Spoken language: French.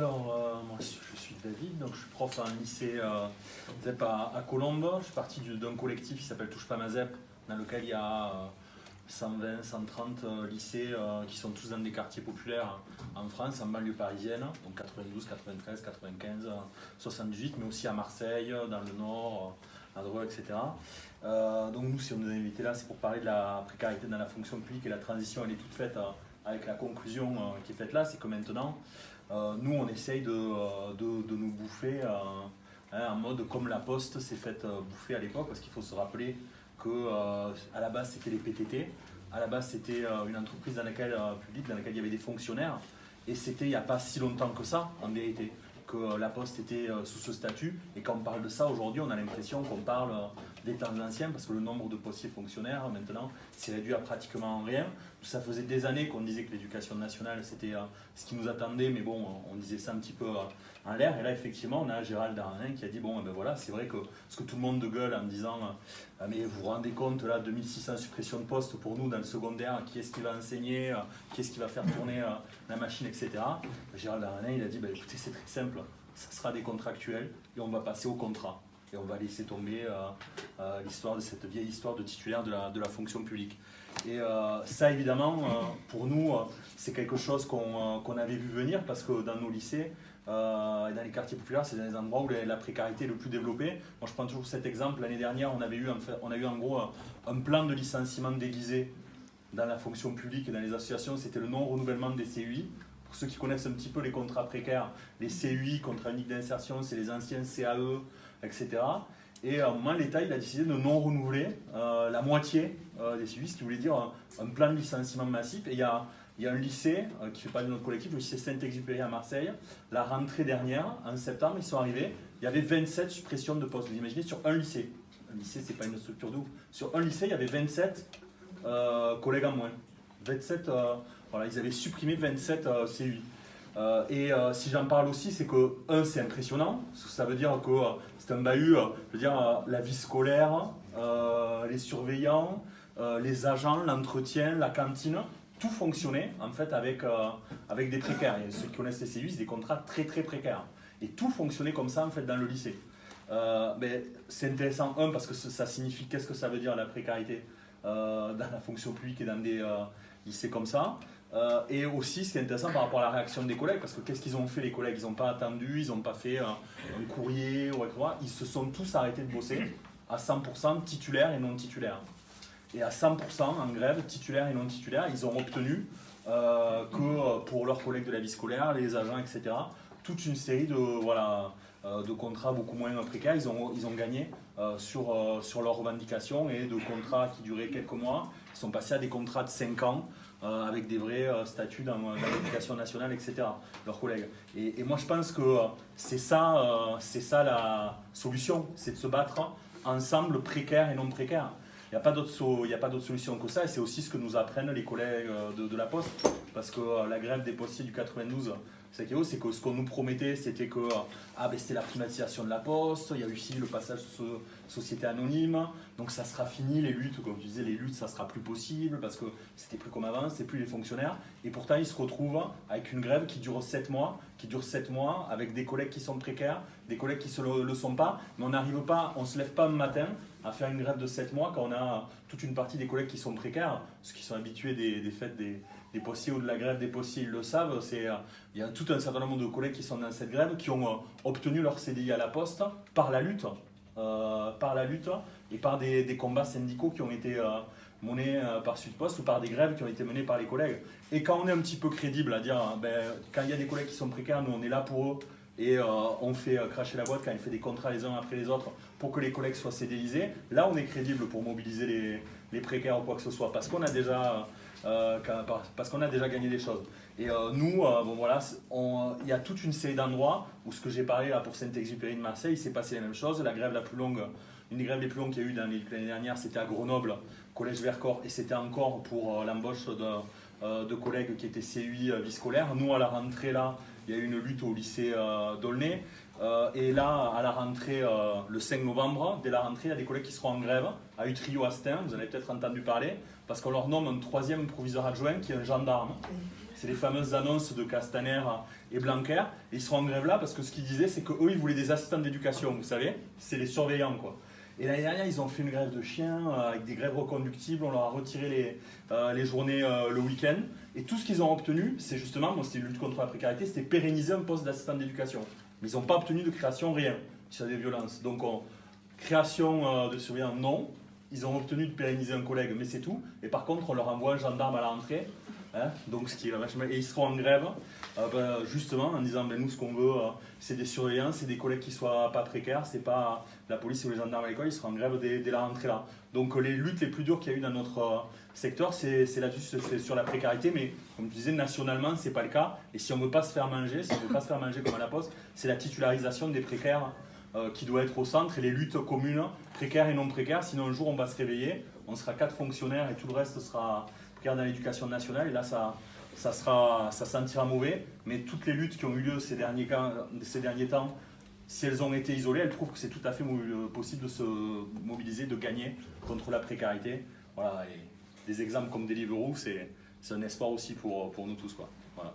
Moi je suis David, donc je suis prof en lycée ZEP à Colombes. Je suis parti d'un collectif qui s'appelle Touche pas ma ZEP, dans lequel il y a 120, 130 lycées qui sont tous dans des quartiers populaires en France, en banlieue parisienne, donc 92, 93, 95, 78, mais aussi à Marseille, dans le Nord, à Dreux, etc. Donc nous, si on nous a invités là, c'est pour parler de la précarité dans la fonction publique, et la transition, elle est toute faite avec la conclusion qui est faite là, c'est que maintenant, nous, on essaye de nous bouffer en mode comme la Poste s'est faite bouffer à l'époque, parce qu'il faut se rappeler qu'à la base, c'était les PTT. À la base, c'était une entreprise publique dans laquelle il y avait des fonctionnaires. Et c'était il n'y a pas si longtemps que ça, en vérité, que la Poste était sous ce statut. Et quand on parle de ça aujourd'hui, on a l'impression qu'on parle des temps anciens, parce que le nombre de postiers fonctionnaires, maintenant, s'est réduit à pratiquement rien. Ça faisait des années qu'on disait que l'éducation nationale, c'était ce qui nous attendait, mais bon, on disait ça un petit peu en l'air. Et là, effectivement, on a Gérald Darmanin qui a dit, bon, ben voilà, c'est vrai que ce que tout le monde de gueule en disant, mais vous vous rendez compte, là, 2600 suppressions de postes pour nous dans le secondaire, qui est-ce qui va enseigner, qui est-ce qui va faire tourner la machine, etc. Gérald Darmanin, il a dit, ben, écoutez, c'est très simple, ça sera des contractuels et on va passer au contrat. Et on va laisser tomber l'histoire de cette vieille histoire de titulaire de la fonction publique. Et ça, évidemment, pour nous, c'est quelque chose qu'on avait vu venir, parce que dans nos lycées et dans les quartiers populaires, c'est dans les endroits où la précarité est le plus développée. Moi, je prends toujours cet exemple. L'année dernière, on a eu en gros un plan de licenciement déguisé dans la fonction publique et dans les associations. C'était le non-renouvellement des CUI. Pour ceux qui connaissent un petit peu les contrats précaires, les CUI, contrats uniques d'insertion, c'est les anciens CAE, etc. Et à un moment, l'État il a décidé de non renouveler la moitié des CUI, ce qui voulait dire un plan de licenciement massif. Et il y a un lycée qui fait partie de notre collectif, le lycée Saint-Exupéry à Marseille. La rentrée dernière, en septembre, ils sont arrivés, il y avait 27 suppressions de postes. Vous imaginez, sur un lycée. Un lycée, c'est pas une structure de ouf. Sur un lycée, il y avait 27 collègues en moins. 27, voilà, ils avaient supprimé 27 CUI. Si j'en parle aussi, c'est que, c'est impressionnant, parce que ça veut dire que c'est un bahut, je veux dire, la vie scolaire, les surveillants, les agents, l'entretien, la cantine, tout fonctionnait en fait avec des précaires. Et ceux qui connaissent les CUI, c'est des contrats très très précaires. Et tout fonctionnait comme ça en fait dans le lycée. Mais c'est intéressant, parce que ça signifie qu'est-ce que ça veut dire la précarité dans la fonction publique et dans des lycées comme ça. Et aussi, ce qui est intéressant par rapport à la réaction des collègues, parce que qu'est-ce qu'ils ont fait les collègues? Ils n'ont pas attendu, ils n'ont pas fait un courrier, ou etc. Ils se sont tous arrêtés de bosser à 100% titulaires et non titulaires. Et à 100% en grève, titulaires et non titulaires, ils ont obtenu que pour leurs collègues de la vie scolaire, les agents, etc., toute une série de contrats beaucoup moins précaires. Ils ont gagné sur leurs revendications, et de contrats qui duraient quelques mois. Ils sont passés à des contrats de 5 ans avec des vrais statuts dans l'éducation nationale, etc., leurs collègues. Et moi, je pense que c'est ça la solution, c'est de se battre ensemble, précaires et non précaires. Il n'y a pas d'autre solution que ça, et c'est aussi ce que nous apprennent les collègues de la Poste, parce que la grève des postiers du 92, c'est que ce qu'on nous promettait, c'était que c'était la privatisation de la Poste, il y a eu aussi le passage sous société anonyme, donc ça sera fini, les luttes, comme tu disais, les luttes, ça sera plus possible, parce que c'était plus comme avant, c'est plus les fonctionnaires, et pourtant ils se retrouvent avec une grève qui dure 7 mois, avec des collègues qui sont précaires, des collègues qui ne le sont pas, mais on ne se lève pas un matin à faire une grève de 7 mois quand on a toute une partie des collègues qui sont précaires, ceux qui sont habitués des fêtes des postiers ou de la grève des postiers, ils le savent. Il y a tout un certain nombre de collègues qui sont dans cette grève, qui ont obtenu leur CDI à la Poste par la lutte et par des combats syndicaux qui ont été menés par Sudpost, ou par des grèves qui ont été menées par les collègues. Et quand on est un petit peu crédible à dire, quand il y a des collègues qui sont précaires, nous on est là pour eux, et on fait cracher la boîte quand il fait des contrats les uns après les autres pour que les collègues soient CDIsés, là on est crédible pour mobiliser les précaires ou quoi que ce soit, parce qu'on a déjà gagné des choses. Et nous, il y a toute une série d'endroits où ce que j'ai parlé là pour Saint-Exupéry de Marseille, il s'est passé la même chose. Une des grèves les plus longues qu'il y a eu l'année dernière, c'était à Grenoble, Collège Vercors, et c'était encore pour l'embauche de collègues qui étaient CUI vie scolaire. Nous, à la rentrée, là, il y a eu une lutte au lycée d'Aulnay. Et là, à la rentrée, le 5 novembre, dès la rentrée, il y a des collègues qui seront en grève à Utrio-Astin, vous en avez peut-être entendu parler, parce qu'on leur nomme un troisième proviseur adjoint qui est un gendarme. C'est les fameuses annonces de Castaner et Blanquer. Et ils seront en grève là parce que ce qu'ils disaient, c'est qu'eux, ils voulaient des assistants d'éducation, vous savez, c'est les surveillants, quoi. Et l'année dernière, ils ont fait une grève de chiens avec des grèves reconductibles. On leur a retiré les journées le week-end. Et tout ce qu'ils ont obtenu, c'est justement, c'était une lutte contre la précarité, c'était pérenniser un poste d'assistant d'éducation. Mais ils n'ont pas obtenu de création, rien, sur des violences. Donc, création de surveillants, non. Ils ont obtenu de pérenniser un collègue, mais c'est tout. Et par contre, on leur envoie un gendarme à la rentrée. Hein, donc, ce qui est vachement... Et ils seront en grève, justement, en disant nous, ce qu'on veut, c'est des surveillants, c'est des collègues qui ne soient pas précaires, c'est pas la police ou les gendarmes à l'école, ils seront en grève dès la rentrée là. Donc, les luttes les plus dures qu'il y a eu dans notre secteur, c'est là-dessus, c'est sur la précarité, mais comme je disais, nationalement, ce n'est pas le cas. Et si on ne veut pas se faire manger, si on ne veut pas se faire manger comme à la Poste, c'est la titularisation des précaires qui doit être au centre et les luttes communes, précaires et non précaires. Sinon, un jour, on va se réveiller, on sera 4 fonctionnaires et tout le reste sera précaire dans l'éducation nationale. Et là, ça sentira mauvais. Mais toutes les luttes qui ont eu lieu ces derniers temps, si elles ont été isolées, elles prouvent que c'est tout à fait possible de se mobiliser, de gagner contre la précarité. Voilà, et des exemples comme Deliveroo, c'est un espoir aussi pour nous tous, quoi. Voilà.